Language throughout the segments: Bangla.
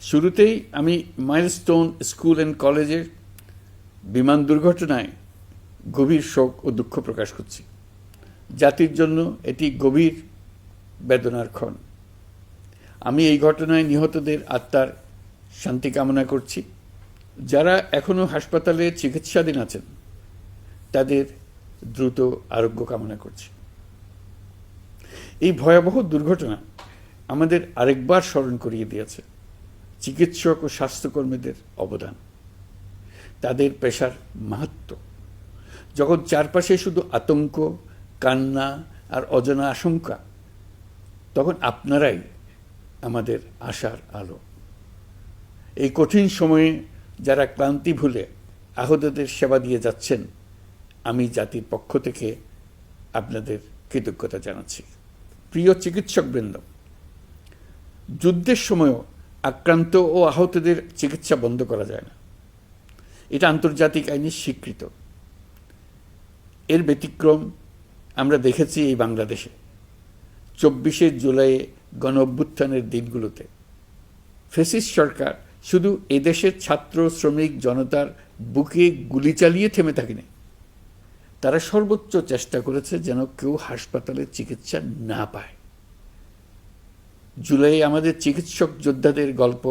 শুরুতেই আমি মাইলস্টোন স্কুল অ্যান্ড কলেজের বিমান দুর্ঘটনায় গভীর শোক ও দুঃখ প্রকাশ করছি। জাতির জন্য এটি গভীর বেদনার ক্ষণ। আমি এই ঘটনায় নিহতদের আত্মার শান্তি কামনা করছি। যারা এখনও হাসপাতালে চিকিৎসাধীন আছেন তাদের দ্রুত আরোগ্য কামনা করছি। এই ভয়াবহ দুর্ঘটনা আমাদের আরেকবার স্মরণ করিয়ে দিয়েছে চিকিৎসক ও স্বাস্থ্যকর্মীদের অবদান, তাদের পেশার মাহাত্ম্য। যখন চারপাশে শুধু আতঙ্ক, কান্না আর অজানা আশঙ্কা, তখন আপনারাই আমাদের আশার আলো। এই কঠিন সময়ে যারা ক্লান্তি ভুলে আহতদের সেবা দিয়ে যাচ্ছেন, আমি জাতির পক্ষ থেকে আপনাদের কৃতজ্ঞতা জানাচ্ছি। প্রিয় চিকিৎসকবৃন্দ, যুদ্ধের সময়ও আক্রান্ত ও আহতদের চিকিৎসা বন্ধ করা যায় না, এটা আন্তর্জাতিক আইনে স্বীকৃত। এর ব্যতিক্রম আমরা দেখেছি এই বাংলাদেশে 24শে জুলাই গণ অভ্যুত্থানের দিনগুলোতে। ফ্যাসিস্ট সরকার শুধু এদেশের ছাত্র শ্রমিক জনতার বুকে গুলি চালিয়ে থেমে থাকেনি, তারা সর্বোচ্চ চেষ্টা করেছে যেন কেউ হাসপাতালে চিকিৎসা না পায়। জুলাই আমাদের চিকিৎসক যোদ্ধাদের গল্প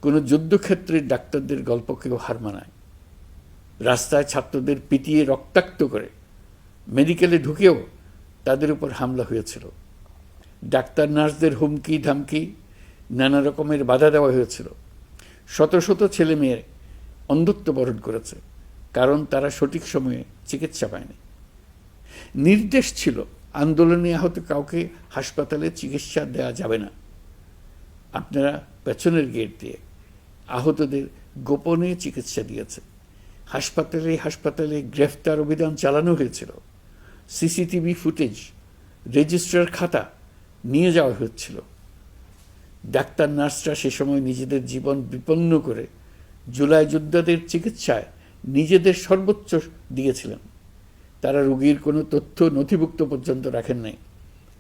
কোনো যুদ্ধক্ষেত্রের ডাক্তারদের গল্প কেউ হার মানায়। রাস্তায় ছাত্রদের পিটিয়ে রক্তাক্ত করে মেডিকেলে ঢুকেও তাদের উপর হামলা হয়েছিল। ডাক্তার নার্সদের হুমকি ধামকি, নানা রকমের বাধা দেওয়া হয়েছিল। শত শত ছেলে মেয়ে অন্ধত্ব বরণ করেছে, কারণ তারা সঠিক সময়ে চিকিৎসা পায়নি। নির্দেশ ছিল আন্দোলনে আহত কাউকে হাসপাতালে চিকিৎসা দেওয়া যাবে না। আপনারা পেছনের গেট দিয়ে আহতদের গোপনে চিকিৎসা দিয়েছে। হাসপাতালে হাসপাতালে গ্রেফতার অভিযান চালানো হয়েছিল। সিসিটিভি ফুটেজ, রেজিস্ট্রার খাতা নিয়ে যাওয়া হচ্ছিল। ডাক্তার নার্সরা সে সময় নিজেদের জীবন বিপন্ন করে জুলাই যোদ্ধাদের চিকিৎসায় নিজেদের সর্বোচ্চ দিয়েছিলেন। তারা রোগীর কোনো তথ্য নথিভুক্ত পর্যন্ত রাখেন নাই,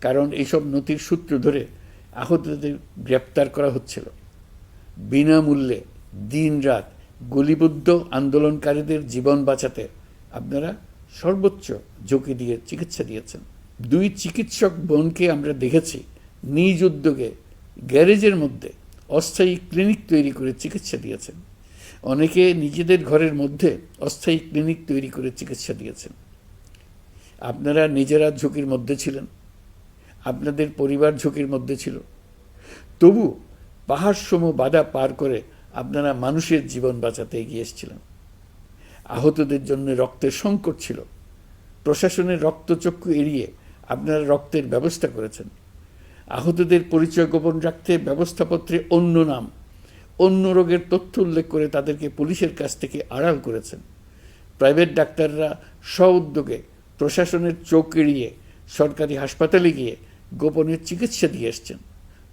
কারণ এইসব নথির সূত্র ধরে আহতদের গ্রেপ্তার করা হচ্ছিল। বিনামূল্যে দিনরাত গুলিবদ্ধ আন্দোলনকারীদের জীবন বাঁচাতে আপনারা সর্বোচ্চ ঝুঁকি দিয়ে চিকিৎসা দিয়েছেন। 2 চিকিৎসক বোনকে আমরা দেখেছি নিজ উদ্যোগে গ্যারেজের মধ্যে অস্থায়ী ক্লিনিক তৈরি করে চিকিৎসা দিয়েছেন। অনেকে নিজেদের ঘরের মধ্যে অস্থায়ী ক্লিনিক তৈরি করে চিকিৎসা দিয়েছেন। আপনারা নিজেরা ঝুঁকির মধ্যে ছিলেন, আপনাদের পরিবার ঝুঁকির মধ্যে ছিল, তবু পাহাড়সম বাধা পার করে আপনারা মানুষের জীবন বাঁচাতে এগিয়ে এসেছিলেন। আহতদের জন্য রক্তের সংকট ছিল, প্রশাসনের রক্তচক্ষু এড়িয়ে আপনারা রক্তের ব্যবস্থা করেছেন। আহতদের পরিচয় গোপন রাখতে ব্যবস্থাপত্রে অন্য নাম, অন্য রোগের তথ্য উল্লেখ করে তাদেরকে পুলিশের কাছ থেকে আড়াল করেছেন। প্রাইভেট ডাক্তাররা স্ব-উদ্যোগে প্রশাসনের চোখ এড়িয়ে সরকারি হাসপাতালে গিয়ে গোপনে চিকিৎসা দিয়ে এসছেন।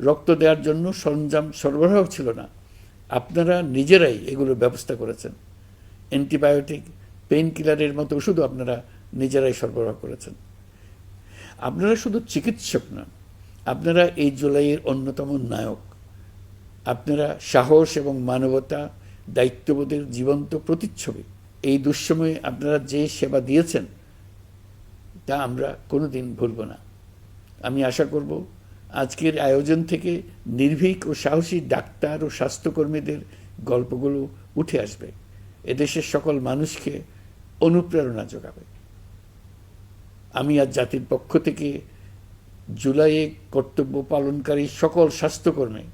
রক্ত দেওয়ার জন্য সরঞ্জাম সরবরাহ ছিল না, আপনারা নিজেরাই এগুলোর ব্যবস্থা করেছেন। অ্যান্টিবায়োটিক, পেইন কিলারের মতো ওষুধও আপনারা নিজেরাই সরবরাহ করেছেন। আপনারা শুধু চিকিৎসক নন, আপনারা এই জুলাইয়ের অন্যতম নায়ক। আপনারা সাহস এবং মানবতা, দায়িত্ববোধের জীবন্ত প্রতিচ্ছবি। এই দুঃসময়ে আপনারা যে সেবা দিয়েছেন তা আমরা কোনোদিন ভুলব না। আমি আশা করব আজকের আয়োজন থেকে নির্ভীক ও সাহসী ডাক্তার ও স্বাস্থ্যকর্মীদের গল্পগুলো উঠে আসবে, এদেশের সকল মানুষকে অনুপ্রেরণা যোগাবে। আমি আজ জাতির পক্ষ থেকে জুলাইয়ে কর্তব্য পালনকারী সকল স্বাস্থ্যকর্মী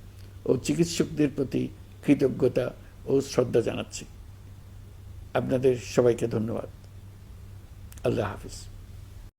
ও চিকিৎসকদের প্রতি কৃতজ্ঞতা ও শ্রদ্ধা জানাচ্ছি। আপনাদের সবাইকে ধন্যবাদ। আল্লাহ হাফিজ।